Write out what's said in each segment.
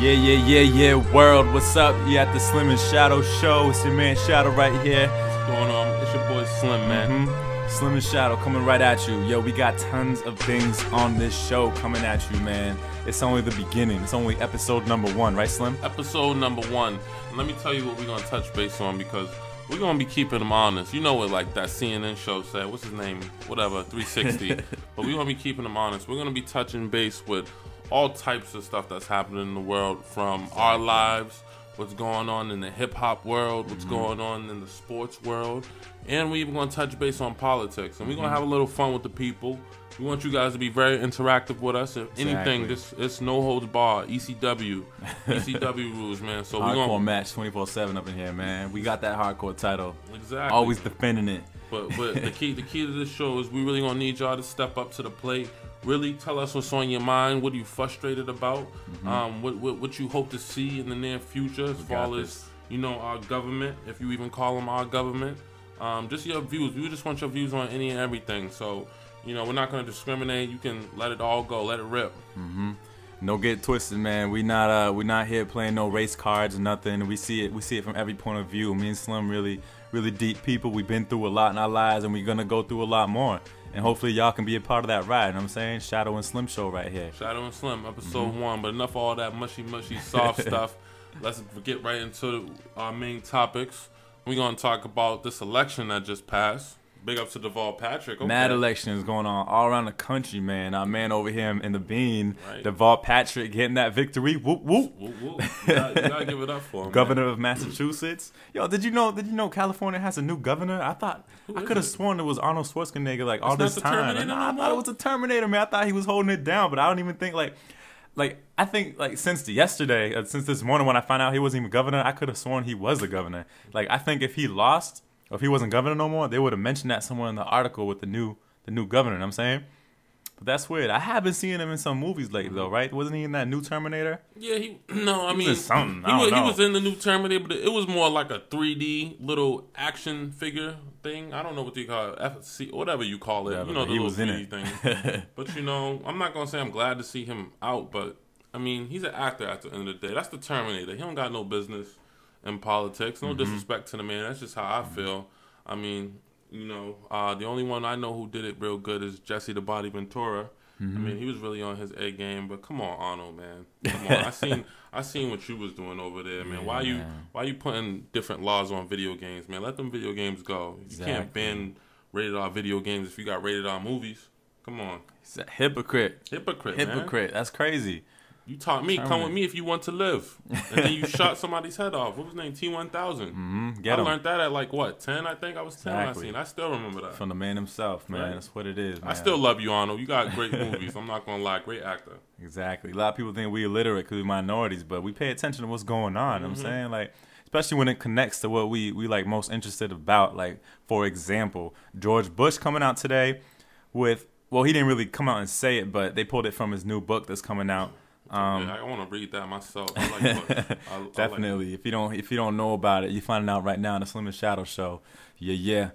Yeah, world, what's up? You at the Slim and Shadow show. It's your man Shadow right here. What's going on? It's your boy Slim, man. Slim and Shadow coming right at you. Yo, we got tons of things on this show coming at you, man. It's only the beginning. It's only episode number 1, right, Slim? Episode number 1. And let me tell you what we're going to touch base on, because we're going to be keeping them honest. You know what, like that CNN show said, what's his name? Whatever, 360. But we're going to be keeping them honest. We're going to be touching base with all types of stuff that's happening in the world, from our lives, what's going on in the hip-hop world, what's going on in the sports world, and we're even going to touch base on politics. And we're going to have a little fun with the people. We want you guys to be very interactive with us. If anything, it's no holds barred. ECW rules, man. So hardcore we're gonna match 24/7 up in here, man. We got that hardcore title. Exactly. Always defending it. But the key to this show is we really gonna need y'all to step up to the plate. Really tell us what's on your mind. What are you frustrated about? What you hope to see in the near future as far as our government, if you even call them our government. Just your views. We just want your views on any and everything. So. We're not going to discriminate. You can let it all go. Let it rip. No get twisted, man. We not here playing no race cards or nothing. We see it from every point of view. Me and Slim really deep people. We've been through a lot in our lives, and we're going to go through a lot more. And hopefully y'all can be a part of that ride. You know what I'm saying? Shadow and Slim show right here. Shadow and Slim, episode 1. But enough of all that mushy, soft stuff. Let's get right into our main topics. We're going to talk about this election that just passed. Big up to Deval Patrick. Okay. Mad elections going on all around the country, man. Our man over here in the bean, right. Deval Patrick, getting that victory. Whoop whoop. Whoop, whoop. You gotta give it up for him. Governor of Massachusetts. Yo, did you know California has a new governor? I could have sworn it was Arnold Schwarzenegger like all this time. I thought it was a Terminator, man. I thought he was holding it down, but I don't even think I think since yesterday, since this morning when I found out he wasn't even governor, I could have sworn he was the governor. I think if he lost, or if he wasn't governor no more, they would have mentioned that somewhere in the article with the new governor. You know what I'm saying? But that's weird. I have been seeing him in some movies lately, though, right? Wasn't he in that new Terminator? Yeah, he was something. He was in the new Terminator, but it was more like a 3D little action figure thing. I don't know what you call it, FC, whatever you call it. Yeah, the he little was in 3D thing. But I'm not gonna say I'm glad to see him out, but he's an actor at the end of the day. That's the Terminator. He don't got no business in politics. No disrespect to the man. That's just how I feel. The only one I know who did it real good is Jesse the Body Ventura. He was really on his A game. But come on, Arnold, man. Come on. I seen what you was doing over there, man. Why you putting different laws on video games, man? Let them video games go. Exactly. You can't ban rated R video games if you got rated R movies. Come on. He's a hypocrite. Hypocrite. That's crazy. You taught me, come with me if you want to live. And then you shot somebody's head off. What was his name? T-1000. I learned that at 10? I think I was 10 when I seen. I still remember that. From the man himself, man. Right. That's what it is, man. I still love you, Arnold. You got great movies. I'm not going to lie. Great actor. Exactly. A lot of people think we illiterate because we're minorities, but we pay attention to what's going on. You know what I'm saying? Especially when it connects to what we most interested about. For example, George Bush coming out today with, well, he didn't really come out and say it, but they pulled it from his new book that's coming out. I want to read that myself. Definitely. If you don't know about it, you're finding out right now on the Slim and Shadow show. Yeah.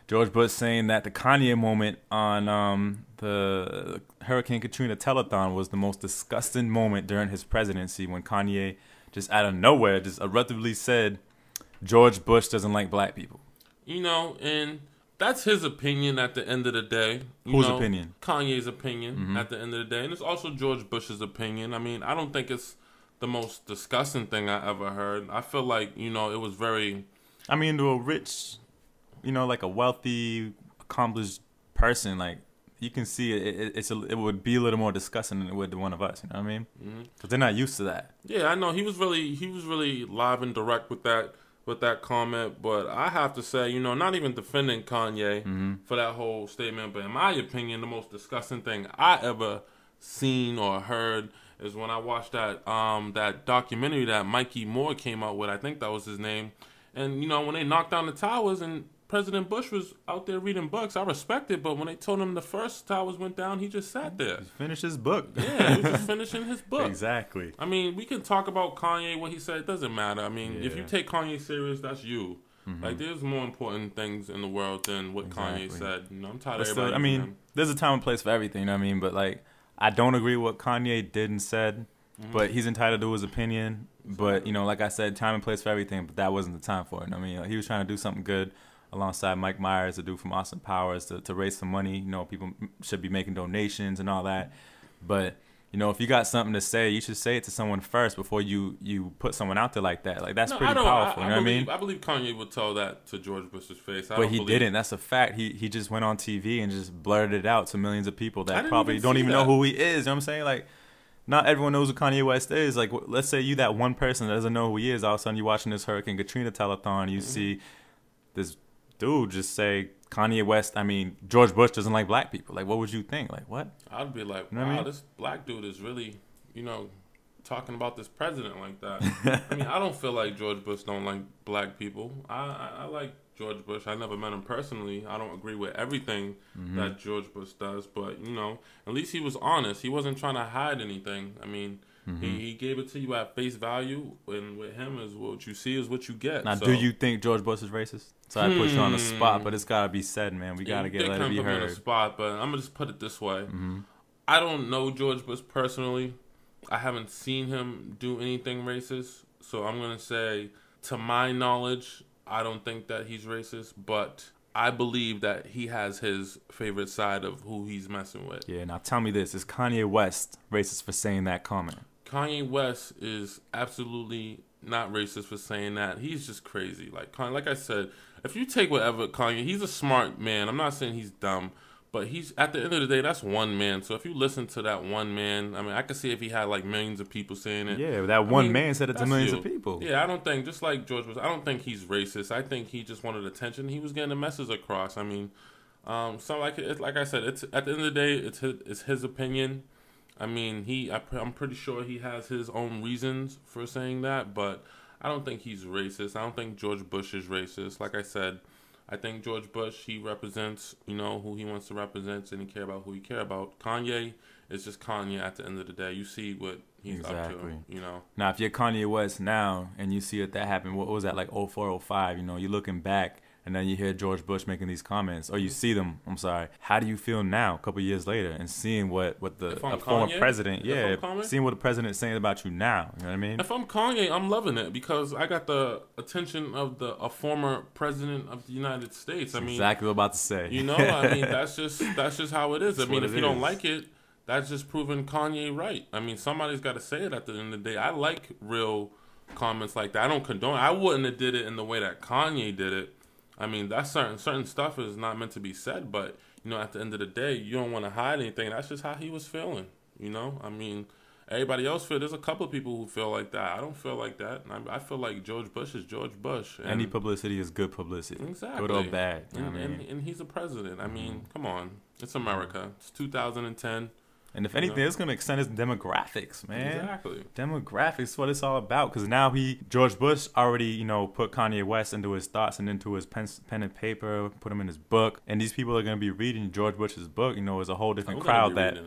George Bush saying that the Kanye moment on the Hurricane Katrina telethon was the most disgusting moment during his presidency, when Kanye just out of nowhere just eruptively said George Bush doesn't like black people. And that's his opinion at the end of the day. Whose opinion? Kanye's opinion at the end of the day. And it's also George Bush's opinion. I don't think it's the most disgusting thing I ever heard. I feel like, it was very... to a rich, a wealthy, accomplished person, you can see it would be a little more disgusting than it would to one of us, you know what I mean? Because they're not used to that. Yeah, I know. He was really live and direct with that comment, but I have to say, not even defending Kanye for that whole statement, but in my opinion, the most disgusting thing I ever seen or heard is when I watched that documentary that Mikey Moore came out with. I think that was his name. And when they knocked down the towers and President Bush was out there reading books, I respect it, but when they told him the first towers went down, he just sat there. He finished his book. Yeah, he was just finishing his book. Exactly. We can talk about Kanye, what he said. It doesn't matter. If you take Kanye serious, that's you. There's more important things in the world than what Kanye said. I'm tired of everybody. There's a time and place for everything, you know what I mean? But, I don't agree with what Kanye did and said. but he's entitled to his opinion. But, you know, like I said, time and place for everything, but that wasn't the time for it. I mean, he was trying to do something good alongside Mike Myers, a dude from Austin Powers, to raise some money. You know, people should be making donations and all that. But, you know, if you got something to say, you should say it to someone first before you put someone out there like that. Like, that's pretty powerful. You know what I mean? I believe Kanye would tell that to George Bush's face. But he didn't. That's a fact. He just went on TV and just blurted it out to millions of people that probably don't even know who he is. You know what I'm saying? Like, not everyone knows who Kanye West is. Like, let's say you that one person that doesn't know who he is. All of a sudden, you're watching this Hurricane Katrina telethon. You see this dude just say Kanye West. I mean, George Bush doesn't like black people. Like, what would you think? Like, what? I'd be like, you know wow, what I mean? This black dude is really, you know, talking about this president like that. I mean, I don't feel like George Bush don't like black people. I like George Bush. I never met him personally. I don't agree with everything that George Bush does, but, you know, at least he was honest. He wasn't trying to hide anything. I mean, he gave it to you at face value, and with him, is what you see is what you get. Now, do you think George Bush is racist? So I put you on the spot, but it's got to be said, man. We got to let it be heard. On the spot, but I'm going to just put it this way. I don't know George Bush personally. I haven't seen him do anything racist, so I'm going to say, to my knowledge, I don't think that he's racist, but I believe that he has his favorite side of who he's messing with. Yeah, now tell me this. Is Kanye West racist for saying that comment? Kanye West is absolutely not racist for saying that. He's just crazy. Like I said, if you take whatever Kanye, he's a smart man. I'm not saying he's dumb, but he's, at the end of the day, that's one man. So if you listen to that one man, I mean, I could see if he had like millions of people saying it. Yeah, that one man said it to millions of people. Yeah, I don't think, just like George Bush, I don't think he's racist. I think he just wanted attention. He was getting a message across. I mean, so like I said, it's at the end of the day, it's his opinion. I mean, I'm pretty sure he has his own reasons for saying that, but I don't think he's racist. I don't think George Bush is racist. Like I said, I think George Bush, he represents, you know, who he wants to represent, and he care about who he care about. Kanye is just Kanye at the end of the day. You see what he's up to, you know. Now, if you're Kanye West now and you see that happened, what was that, like 04, 05, you know, you're looking back and then you hear George Bush making these comments, or you see them, how do you feel now, a couple years later, and seeing what the former president, seeing what the president is saying about you now, you know what I mean? If I'm Kanye, I'm loving it because I got the attention of a former president of the United States. I mean, exactly what I'm about to say. You know, I mean, that's just how it is. I mean, if you don't like it, that's just proving Kanye right. I mean, somebody's got to say it at the end of the day. I like real comments like that. I don't condone it. I wouldn't have did it in the way that Kanye did it. I mean, that's certain stuff is not meant to be said, but, you know, at the end of the day, you don't want to hide anything. That's just how he was feeling, you know? I mean, everybody else there's a couple of people who feel like that. I don't feel like that. I feel like George Bush is George Bush. And any publicity is good publicity. Exactly. Good or bad. And he's a president. I mean, come on. It's America. It's 2010. And if anything, it's going to extend his demographics, man. Exactly. Demographics is what it's all about. Because now George Bush already, you know, put Kanye West into his thoughts and into his pen and paper, put him in his book. And these people are going to be reading George Bush's book. You know, it's a whole different crowd that...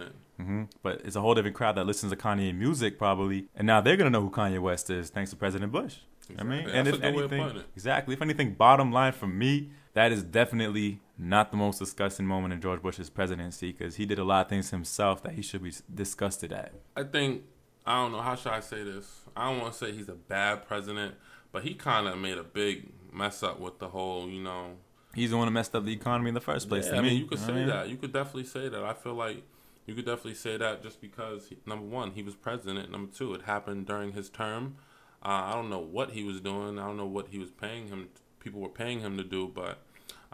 But it's a whole different crowd that listens to Kanye music, probably. And now they're going to know who Kanye West is, thanks to President Bush. Exactly. I mean, That's and if anything... Exactly. If anything, bottom line for me, that is definitely not the most disgusting moment in George Bush's presidency, because he did a lot of things himself that he should be disgusted at. I think, I don't know, how should I say this? I don't want to say he's a bad president, but he kind of made a big mess up with the whole, you know... He's the one who messed up the economy in the first place. Yeah, I mean, you could say that. You could definitely say that. I feel like you could definitely say that just because, number one, he was president. Number two, it happened during his term. I don't know what he was doing. I don't know what he was paying him. People were paying him to do, but...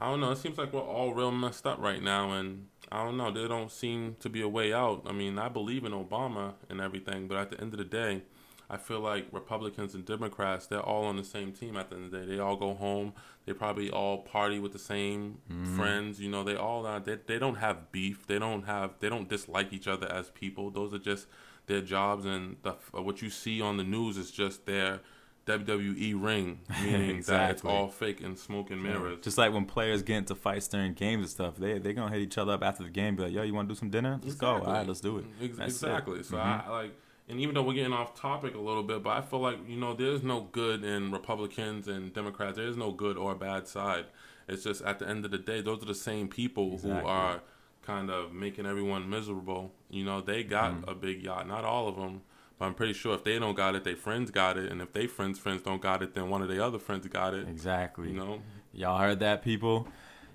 I don't know. It seems like we're all real messed up right now, and I don't know. There don't seem to be a way out. I mean, I believe in Obama and everything, but at the end of the day, I feel like Republicans and Democrats, they're all on the same team at the end of the day. They all go home. They probably all party with the same friends. You know, they all they don't have beef. They don't dislike each other as people. Those are just their jobs, and what you see on the news is just their WWE ring, meaning exactly. that it's all fake and smoke and mirrors. Just like when players get into fights during games and stuff, they're going to hit each other up after the game, be like, yo, you want to do some dinner? Let's go. All right, let's do it. Exactly. So I like, and even though we're getting off topic a little bit, but I feel like, you know, there's no good in Republicans and Democrats. There's no good or bad side. It's just at the end of the day, those are the same people who are kind of making everyone miserable. You know, they got a big yacht. Not all of them. But I'm pretty sure if they don't got it, their friends got it. And if they friends don't got it, then one of their other friends got it. Exactly. You know? Y'all heard that, people?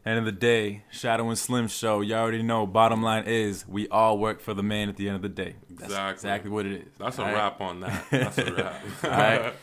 End of the day, Shadow and Slim show. You already know. Bottom line is, we all work for the man at the end of the day. That's exactly what it is. That's a wrap on that. That's a wrap. All right.